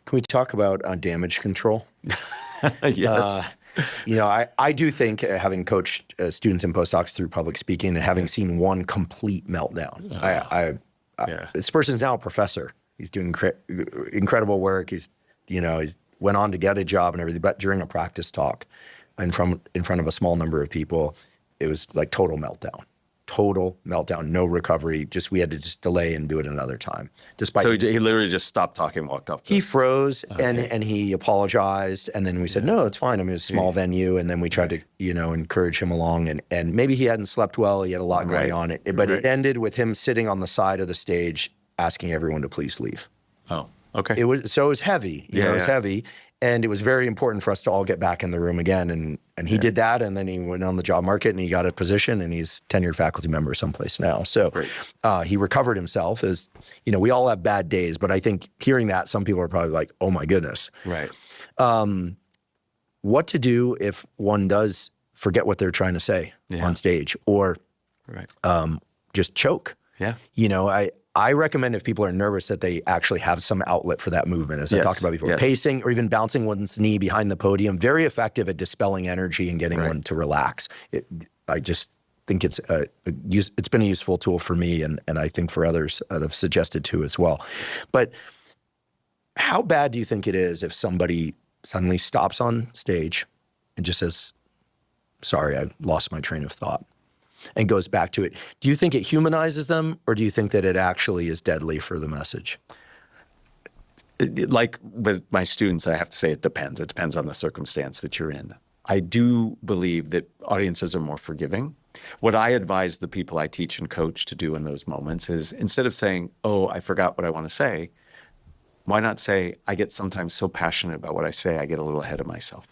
Can we talk about damage control? Yes. I do think, having coached students and postdocs through public speaking and having seen one complete meltdown, this person's now a professor. He's doing incredible work. He's went on to get a job and everything, but during a practice talk in front of a small number of people, it was like total meltdown, no recovery. We had to just delay and do it another time. So he literally just stopped talking, walked off. He froze and he apologized. And then we said, no, it's fine. I mean, it was a small venue. And then we tried to, encourage him along. And maybe he hadn't slept well. He had a lot going on. But it ended with him sitting on the side of the stage asking everyone to please leave. Oh, okay. It was heavy. It was heavy. And it was very important for us to all get back in the room again. And he did that, and then he went on the job market and he got a position, and he's tenured faculty member someplace now. So he recovered himself. As we all have bad days, but I think hearing that, some people are probably like, oh my goodness. Right. What to do if one does forget what they're trying to say on stage, or just choke? Yeah. I recommend, if people are nervous, that they actually have some outlet for that movement, as I talked about before. Pacing or even bouncing one's knee behind the podium, very effective at dispelling energy and getting one to relax. I just think it's been a useful tool for me, and I think for others that have suggested too as well. But how bad do you think it is if somebody suddenly stops on stage and just says, sorry, I lost my train of thought, and goes back to it? Do you think it humanizes them, or do you think that it actually is deadly for the message? Like with my students, I have to say it depends. It depends on the circumstance that you're in. I do believe that audiences are more forgiving. What I advise the people I teach and coach to do in those moments is, instead of saying, oh, I forgot what I want to say, why not say, I get sometimes so passionate about what I say, I get a little ahead of myself,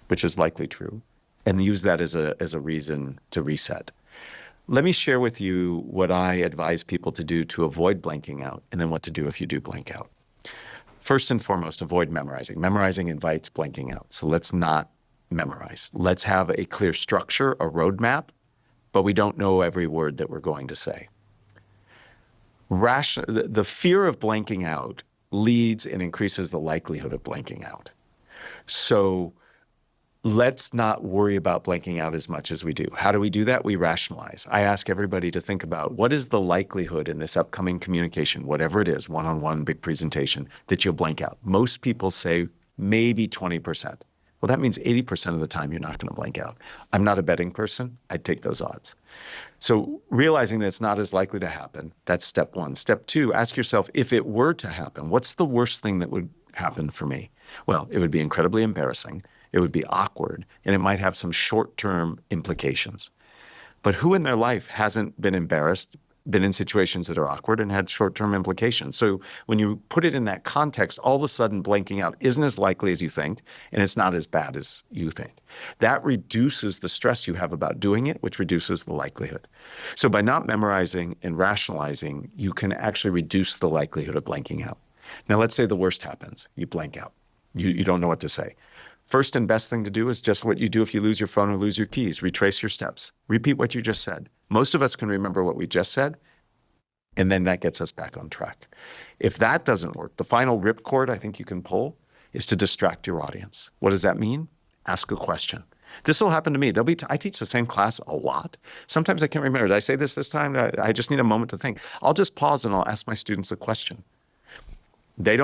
which is likely true, and use that as a reason to reset. Let me share with you what I advise people to do to avoid blanking out, and then what to do if you do blank out. First and foremost, avoid memorizing. Memorizing invites blanking out, so let's not memorize. Let's have a clear structure, a roadmap, but we don't know every word that we're going to say. The fear of blanking out leads and increases the likelihood of blanking out. So let's not worry about blanking out as much as we do. How do we do that? We rationalize. I ask everybody to think about, what is the likelihood in this upcoming communication, whatever it is, one-on-one, big presentation, that you'll blank out? Most people say maybe 20%. Well, that means 80% of the time you're not going to blank out. I'm not a betting person. I'd take those odds. So realizing that it's not as likely to happen, that's step one. Step two, ask yourself, if it were to happen, what's the worst thing that would happen for me? Well, it would be incredibly embarrassing. It would be awkward, and it might have some short-term implications. But who in their life hasn't been embarrassed, been in situations that are awkward, and had short-term implications? So when you put it in that context, all of a sudden blanking out isn't as likely as you think, and it's not as bad as you think. That reduces the stress you have about doing it, which reduces the likelihood. So by not memorizing and rationalizing, you can actually reduce the likelihood of blanking out. Now, let's say the worst happens. You blank out. You don't know what to say. First and best thing to do is just what you do if you lose your phone or lose your keys. Retrace your steps. Repeat what you just said. Most of us can remember what we just said, and then that gets us back on track. If that doesn't work, the final ripcord I think you can pull is to distract your audience. What does that mean? Ask a question. This will happen to me. I teach the same class a lot. Sometimes I can't remember. Did I say this time? I just need a moment to think. I'll just pause and I'll ask my students a question. They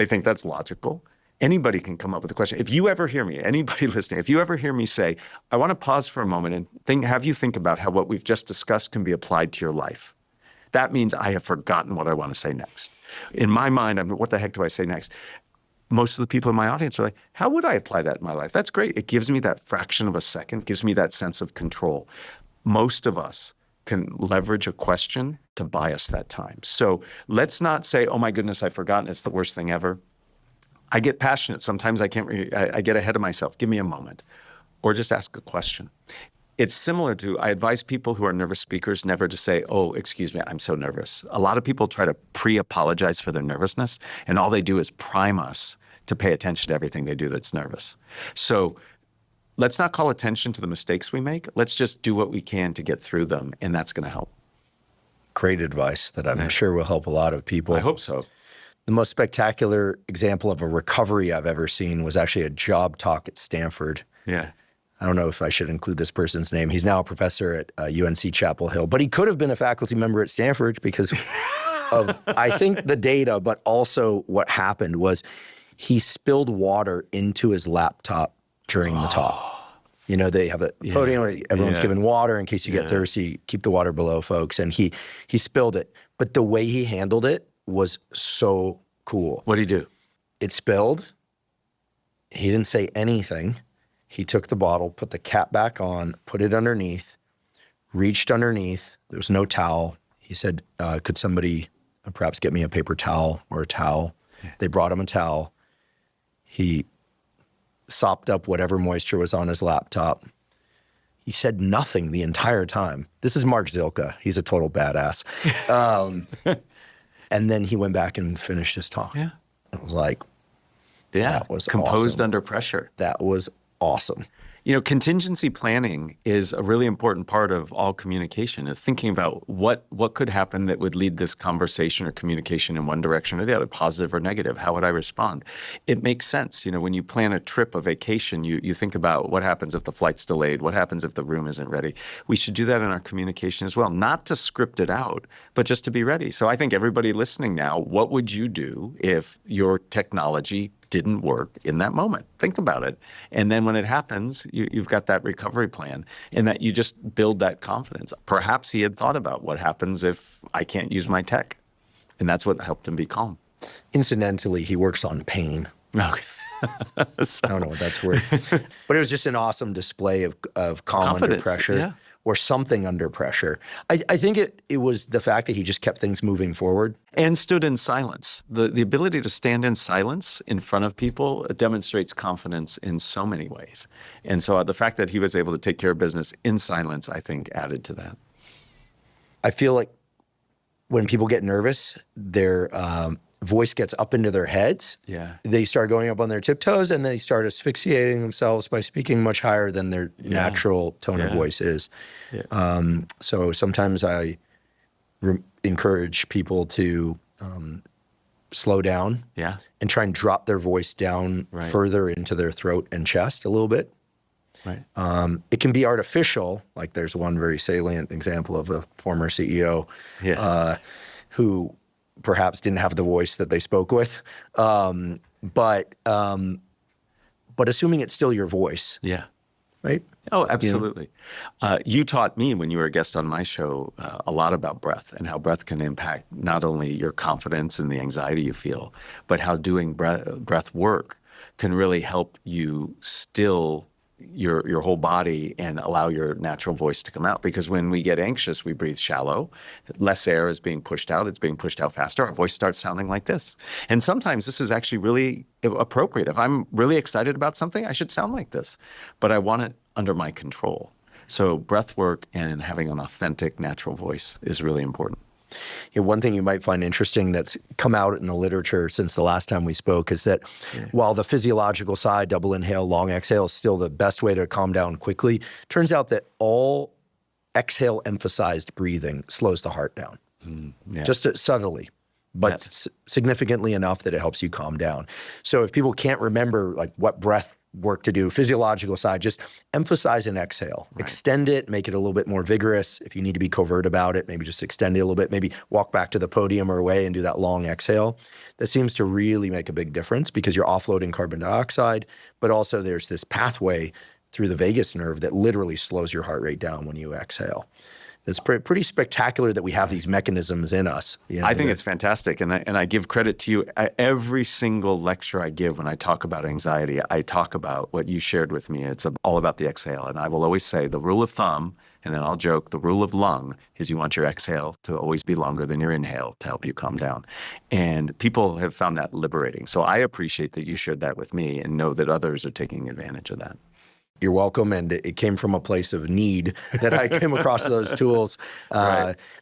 think that's logical. Anybody can come up with a question. If you ever hear me, anybody listening, if you ever hear me say, I want to pause for a moment and have you think about how what we've just discussed can be applied to your life. That means I have forgotten what I want to say next. In my mind, what the heck do I say next? Most of the people in my audience are like, how would I apply that in my life? That's great. It gives me that fraction of a second, gives me that sense of control. Most of us can leverage a question to buy us that time. So let's not say, oh my goodness, I've forgotten, it's the worst thing ever. I get passionate. Sometimes I get ahead of myself. Give me a moment. Or just ask a question. It's similar to, I advise people who are nervous speakers never to say, oh, excuse me, I'm so nervous. A lot of people try to pre-apologize for their nervousness, and all they do is prime us to pay attention to everything they do that's nervous. So let's not call attention to the mistakes we make. Let's just do what we can to get through them, and that's going to help. Great advice that I'm sure will help a lot of people. I hope so. The most spectacular example of a recovery I've ever seen was actually a job talk at Stanford. Yeah. I don't know if I should include this person's name. He's now a professor at UNC Chapel Hill, but he could have been a faculty member at Stanford because of, I think, the data, but also what happened was he spilled water into his laptop during the talk. You know, they have a podium where everyone's given water in case you get thirsty, keep the water below, folks. And he spilled it. But the way he handled it was so cool. What did he do? It spilled. He didn't say anything. He took the bottle, put the cap back on, put it underneath, reached underneath. There was no towel. He said, could somebody perhaps get me a paper towel or a towel? Yeah. They brought him a towel. He sopped up whatever moisture was on his laptop. He said nothing the entire time. This is Mark Zilka. He's a total badass. And then he went back and finished his talk. Yeah. It was like, that was composed under pressure. That was awesome. You know, contingency planning is a really important part of all communication, is thinking about what could happen that would lead this conversation or communication in one direction or the other, positive or negative. How would I respond? It makes sense. You know, when you plan a trip, a vacation, you think about what happens if the flight's delayed, what happens if the room isn't ready. We should do that in our communication as well, not to script it out, but just to be ready. So I think everybody listening now, what would you do if your technology didn't work in that moment? Think about it. And then when it happens, you've got that recovery plan, and that you just build that confidence. Perhaps he had thought about what happens if I can't use my tech. And that's what helped him be calm. Incidentally, he works on pain. Okay. I don't know what that's worth. But it was just an awesome display of calm under pressure. Or something under pressure. I think it was the fact that he just kept things moving forward. And stood in silence. The ability to stand in silence in front of people demonstrates confidence in so many ways. And so the fact that he was able to take care of business in silence, I think, added to that. I feel like when people get nervous, their voice gets up into their heads. Yeah. They start going up on their tiptoes, and they start asphyxiating themselves by speaking much higher than their natural tone of voice is. Yeah. So sometimes I encourage people to slow down and try and drop their voice down further into their throat and chest a little bit. Right. It can be artificial. Like there's one very salient example of a former CEO who perhaps didn't have the voice that they spoke with, but assuming it's still your voice. Yeah. Right? Oh, absolutely. You taught me when you were a guest on my show a lot about breath and how breath can impact not only your confidence and the anxiety you feel, but how doing breath work can really help you still your whole body and allow your natural voice to come out. Because when we get anxious, we breathe shallow. Less air is being pushed out. It's being pushed out faster. Our voice starts sounding like this. And sometimes this is actually really appropriate. If I'm really excited about something, I should sound like this. But I want it under my control. So breath work and having an authentic, natural voice is really important. You know, one thing you might find interesting that's come out in the literature since the last time we spoke is that while the physiological side, double inhale, long exhale, is still the best way to calm down quickly, turns out that all exhale emphasized breathing slows the heart down, just subtly, but significantly enough that it helps you calm down. So if people can't remember like what breath work to do, physiological side, just emphasize an exhale. Extend it, make it a little bit more vigorous. If you need to be covert about it, maybe just extend it a little bit, maybe walk back to the podium or away and do that long exhale. That seems to really make a big difference because you're offloading carbon dioxide, but also there's this pathway through the vagus nerve that literally slows your heart rate down when you exhale. It's pretty spectacular that we have these mechanisms in us. You know, I think it's fantastic. And I give credit to you. Every single lecture I give when I talk about anxiety, I talk about what you shared with me. It's all about the exhale. And I will always say the rule of thumb, and then I'll joke, the rule of lung is you want your exhale to always be longer than your inhale to help you calm down. And people have found that liberating. So I appreciate that you shared that with me and know that others are taking advantage of that. You're welcome. And it came from a place of need that I came across those tools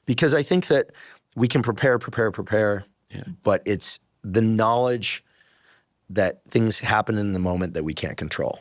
because I think that we can prepare, but it's the knowledge that things happen in the moment that we can't control.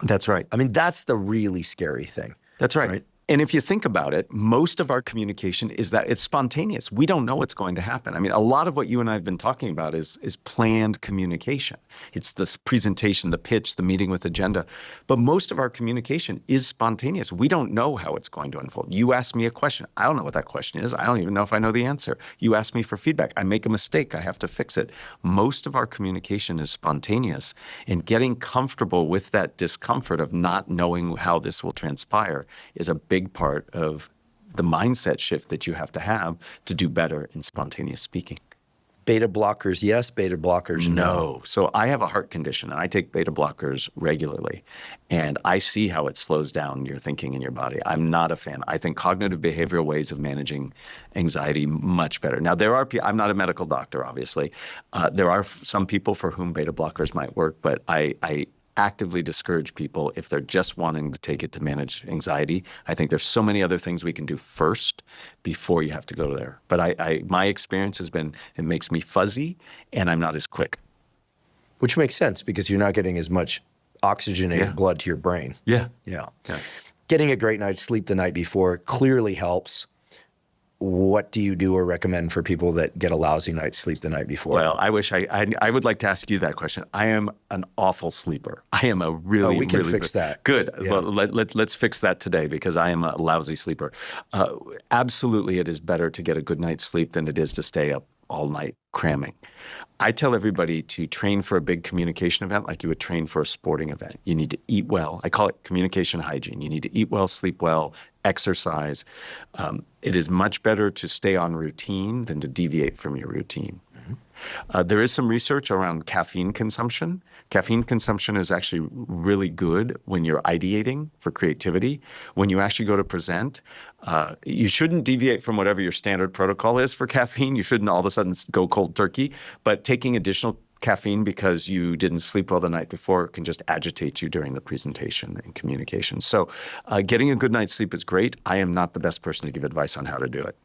That's right. I mean, that's the really scary thing. That's right. And if you think about it, most of our communication is that it's spontaneous. We don't know what's going to happen. I mean, a lot of what you and I have been talking about is planned communication. It's the presentation, the pitch, the meeting with agenda. But most of our communication is spontaneous. We don't know how it's going to unfold. You ask me a question. I don't know what that question is. I don't even know if I know the answer. You ask me for feedback. I make a mistake. I have to fix it. Most of our communication is spontaneous. And getting comfortable with that discomfort of not knowing how this will transpire is a big part of the mindset shift that you have to do better in spontaneous speaking. Beta blockers, yes. Beta blockers, no. So I have a heart condition, and I take beta blockers regularly. And I see how it slows down your thinking in your body. I'm not a fan. I think cognitive behavioral ways of managing anxiety much better. Now, there are people, I'm not a medical doctor, obviously. There are some people for whom beta blockers might work, but I actively discourage people if they're just wanting to take it to manage anxiety. I think there's so many other things we can do first before you have to go there. But my experience has been it makes me fuzzy and I'm not as quick. Which makes sense because you're not getting as much oxygenated blood to your brain. Yeah. Getting a great night's sleep the night before clearly helps. What do you do or recommend for people that get a lousy night's sleep the night before? Well, I wish I would like to ask you that question. I am an awful sleeper. I am a really, we can fix that. Good. Yeah. Well, let's fix that today because I am a lousy sleeper. Absolutely, it is better to get a good night's sleep than it is to stay up all night cramming. I tell everybody to train for a big communication event like you would train for a sporting event. You need to eat well. I call it communication hygiene. You need to eat well, sleep well, exercise. It is much better to stay on routine than to deviate from your routine. There is some research around caffeine consumption. Caffeine consumption is actually really good when you're ideating for creativity. When you actually go to present, you shouldn't deviate from whatever your standard protocol is for caffeine. You shouldn't all of a sudden go cold turkey, but taking additional caffeine because you didn't sleep well the night before can just agitate you during the presentation and communication. So getting a good night's sleep is great. I am not the best person to give advice on how to do it.